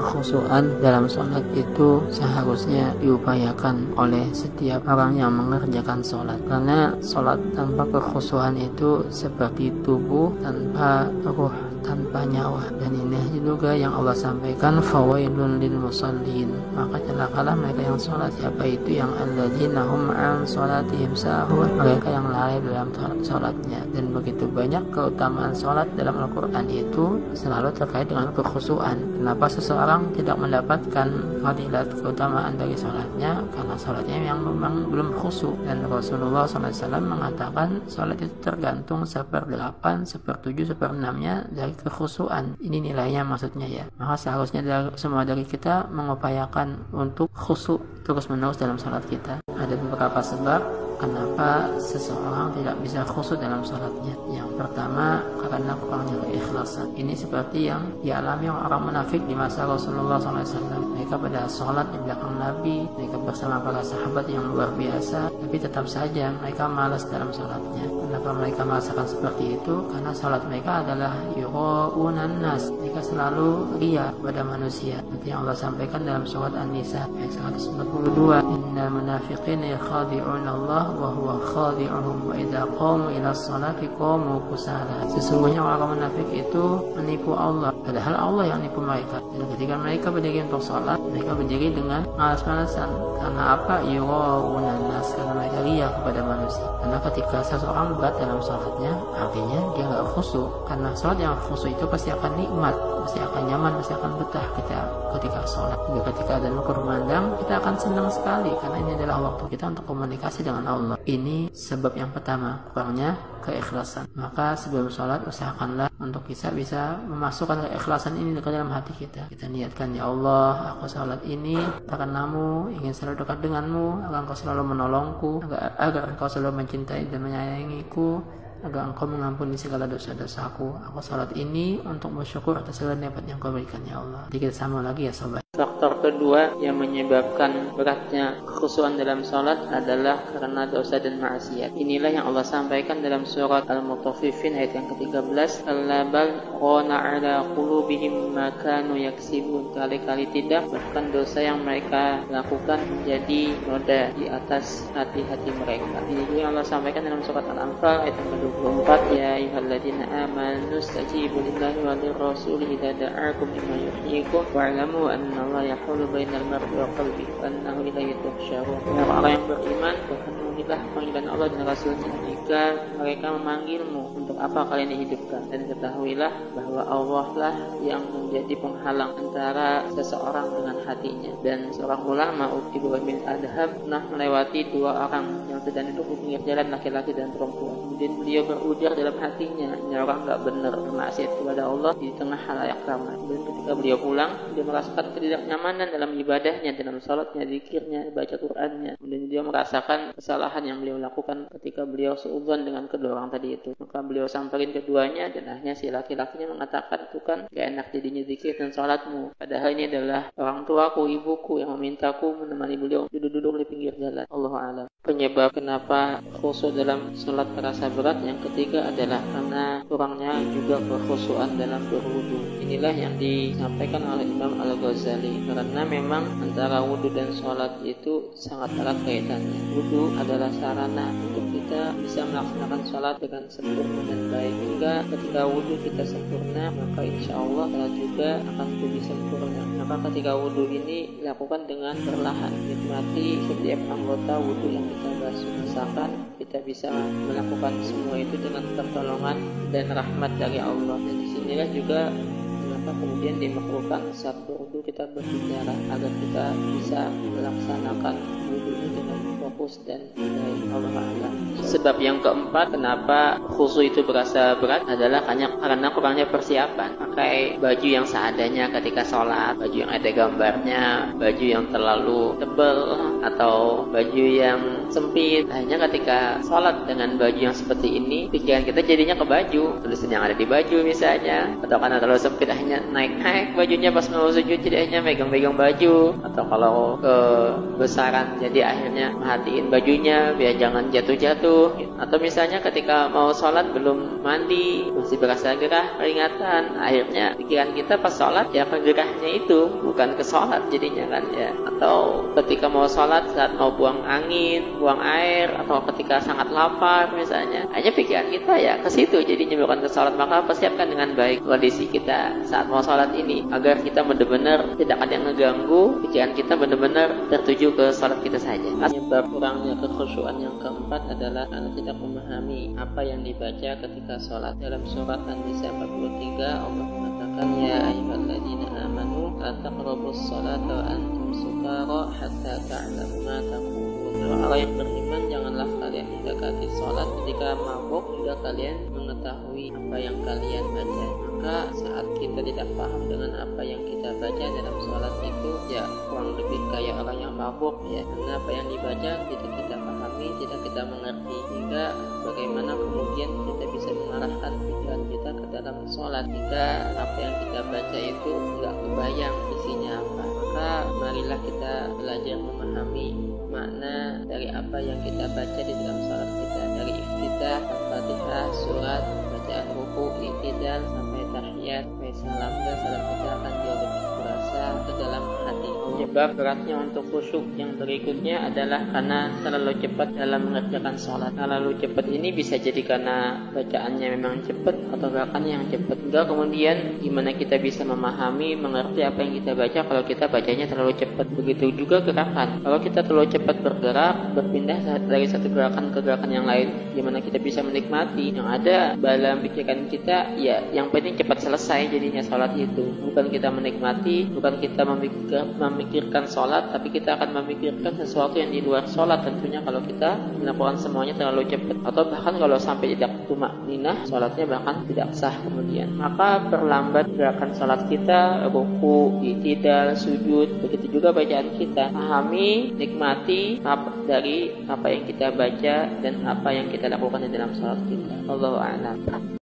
kekhusyuan dalam sholat itu seharusnya diupayakan oleh setiap orang yang mengerjakan sholat, karena sholat tanpa kekhusyuan itu seperti tubuh tanpa ruh, tanpa nyawa. Dan ini juga yang Allah sampaikan, fawailun lil musallin, maka celakalah mereka yang sholat. Siapa itu? Yang alladzina hum an sholatihim sahun, mereka yang lalai dalam sholatnya. Dan begitu banyak keutamaan sholat dalam Al-Quran itu selalu terkait dengan kekhusyuan. Kenapa seseorang tidak mendapatkan fadilat keutamaan dari sholatnya? Karena sholatnya yang memang belum khusyuk. Dan Rasulullah SAW mengatakan sholat itu tergantung 1/8, 1/7, 1/6-nya dari kekhusyuan. Ini nilainya maksudnya ya. Maka seharusnya semua dari kita mengupayakan untuk khusyuk terus-menerus dalam sholat kita. Ada beberapa sebab kenapa seseorang tidak bisa khusyuk dalam sholatnya. Yang pertama, karena kurangnya keikhlasan. Ini seperti yang dialami orang munafik di masa Rasulullah SAW. Mereka pada sholat di belakang Nabi, mereka bersama para sahabat yang luar biasa, tapi tetap saja mereka malas dalam sholatnya. Kenapa mereka merasakan seperti itu? Karena sholat mereka adalah yura'unan nas, mereka selalu ria kepada manusia. Seperti yang Allah sampaikan dalam surat An-Nisa ayat 142, innal munafiqina yakhadi'una Allah wa huwa khadi'uhum wa idza qamu ila sholati qamu kusala. Sesungguhnya orang munafik itu menipu Allah, padahal Allah yang menipu mereka. Dan ketika mereka berdiri untuk sholat, mereka berdiri dengan malas-malasan. Karena apa? Yura'unan nas, karena mereka ria kepada manusia. Karena ketika seseorang berat dalam sholatnya, artinya dia nggak khusyuk. Karena sholat yang khusyuk itu pasti akan nikmat, pasti akan nyaman, pasti akan betah ketika sholat. Juga ketika ada kumandang, kita akan senang sekali karena ini adalah waktu kita untuk komunikasi dengan Allah. Ini sebab yang pertama, kurangnya keikhlasan. Maka sebelum sholat usahakanlah untuk bisa memasukkan keikhlasan ini ke dalam hati kita. Kita niatkan, ya Allah, aku sholat ini karenamu, ingin selalu dekat denganmu, agar engkau selalu menolongku, agar engkau selalu mencintai dan menyayangiku, agar engkau mengampuni segala dosa-dosaku. Aku salat ini untuk bersyukur atas segala nikmat yang kau berikan, ya Allah. Jadi kita sama lagi ya sobat. Faktor kedua yang menyebabkan beratnya kekhusyuan dalam salat adalah karena dosa dan maksiat. Inilah yang Allah sampaikan dalam surat Al-Mutaffifin ayat yang ke-13, kalla bal qana ala qulubihim ma kanu yaksibun. Kali-kali tidak, bahkan dosa yang mereka lakukan menjadi roda di atas hati-hati mereka. Ini yang Allah sampaikan dalam surat Al-Anfal ayat yang ke-24, ya ayyuhalladzina amanu stajibu lillahi wa lirrasuli idza da'akum lima yuhyikum wa'lamu anna Allah yahulu bainal mar'i wa qalbi wa annahu ilaihi tuhsyarun. Orang yang beriman, penuhilah panggilan Allah dan Rasulnya jika mereka memanggilmu, untuk apa kalian dihidupkan, dan ketahuilah bahwa Allah lah yang menjadi penghalang antara seseorang dengan hatinya. Dan seorang ulama Uqbah bin Adham pernah melewati dua orang yang sedang duduk di pinggir jalan, laki-laki dan perempuan. Kemudian beliau berujar dalam hatinya, ini orang gak benar, bermaksiat kepada Allah di tengah halayak ramai. Dan ketika beliau pulang, dia merasakan ketidaknyamanan dalam ibadahnya, dalam salatnya, zikirnya, baca Qur'annya. Kemudian dia merasakan kesalahan yang beliau lakukan ketika beliau suudzon dengan kedua orang tadi itu. Maka beliau samperin keduanya, dan akhirnya si laki-lakinya mengatakan, itu kan gak enak jadinya zikir dan salatmu, padahal ini adalah orang tuaku, ibuku yang memintaku menemani beliau duduk-duduk di pinggir jalan. Allahu a'lam. Penyebab kenapa khusyuk dalam salat terasa berat yang ketiga adalah karena kurangnya juga kekhusyuan dalam berwudu. Inilah yang disampaikan oleh Imam Al-Ghazali, karena memang antara wudu dan salat itu sangat erat kaitannya. Wudu adalah sarana untuk kita bisa melaksanakan salat dengan sempurna dan baik. Hingga ketika wudu kita sempurna, maka insya Allah salat juga akan lebih sempurna. Maka ketika wudu ini lakukan dengan perlahan, nikmati setiap anggota wudu yang kita basuh. Misalkan kita bisa melakukan semua itu dengan pertolongan dan rahmat dari Allah. Dan disinilah juga kenapa kemudian dimakruhkan saat berwudu kita berbicara, agar kita bisa melaksanakan wudu ini dengan fokus dan baik. Allah Ta'ala. Sebab yang keempat kenapa khusyuk itu berasa berat adalah karena kurangnya persiapan. Pakai baju yang seadanya ketika sholat, baju yang ada gambarnya, baju yang terlalu tebal atau baju yang sempit. Hanya ketika sholat dengan baju yang seperti ini, pikiran kita jadinya ke baju, tulisan yang ada di baju misalnya, atau karena terlalu sempit hanya misalnya naik bajunya pas mau sujud jadi akhirnya megang-megang baju, atau kalau kebesaran jadi akhirnya merhatiin bajunya biar jangan jatuh-jatuh, atau misalnya ketika mau sholat belum mandi masih berasa gerah peringatan, akhirnya pikiran kita pas sholat ya ke gerahnya itu bukan ke sholat jadinya kan ya. Atau ketika mau sholat saat mau buang angin, buang air, atau ketika sangat lapar misalnya, hanya pikiran kita ya ke situ jadinya bukan ke sholat. Maka persiapkan dengan baik kondisi kita saat mau sholat ini agar kita benar-benar tidak ada yang ngeganggu, pikiran kita benar-benar tertuju ke sholat kita saja. Penyebab kurangnya kekhusyuan yang keempat adalah karena tidak memahami apa yang dibaca ketika sholat. Dalam surat An-Nisa 43 Allah mengatakan, ya ayyuhalladzina amanu la taqrabus sholata wa antum sukara hatta ta'lamu ma taqulun. Orang yang beriman, janganlah kalian mendekati sholat ketika mabuk hingga kalian mengetahui apa yang kalian baca. Maka saat kita tidak paham dengan apa yang kita baca dalam sholat itu ya kurang lebih kayak orang yang mabuk ya, karena apa yang dibaca tidak kita pahami, tidak kita mengerti, sehingga bagaimana kemudian kita bisa mengarahkan pikiran kita ke dalam sholat jika apa yang kita baca itu nggak kebayang isinya apa. Maka marilah kita belajar memahami makna dari apa yang kita baca di dalam sholat kita, dari iftitah, Al-Fatihah, surat, bacaan ruku, i'tidal, sampai tahiyat, sampai salam, dan salam kita akan jauh lebih terasa ke dalam hati. Penyebab beratnya untuk khusyuk yang berikutnya adalah karena terlalu cepat dalam mengerjakan sholat. Terlalu cepat ini bisa jadi karena bacaannya memang cepat atau bahkan yang cepat. Enggak, kemudian gimana kita bisa memahami, mengerti apa yang kita baca kalau kita bacanya terlalu cepat. Begitu juga gerakan. Kalau kita terlalu cepat bergerak, berpindah dari satu gerakan ke gerakan yang lain, gimana kita bisa menikmati? Yang ada dalam pikiran kita, ya yang penting cepat selesai jadinya sholat itu. Bukan kita menikmati, bukan kita memikirkan sholat, tapi kita akan memikirkan sesuatu yang di luar sholat tentunya kalau kita melakukan semuanya terlalu cepat. Atau bahkan kalau sampai tidak tumakninah, sholatnya bahkan tidak sah kemudian. Maka perlambat gerakan sholat kita, ruku, i'tidal, sujud, begitu juga bacaan kita. Pahami, nikmati dari apa yang kita baca dan apa yang kita lakukan di dalam sholat kita. Allahu a'lam.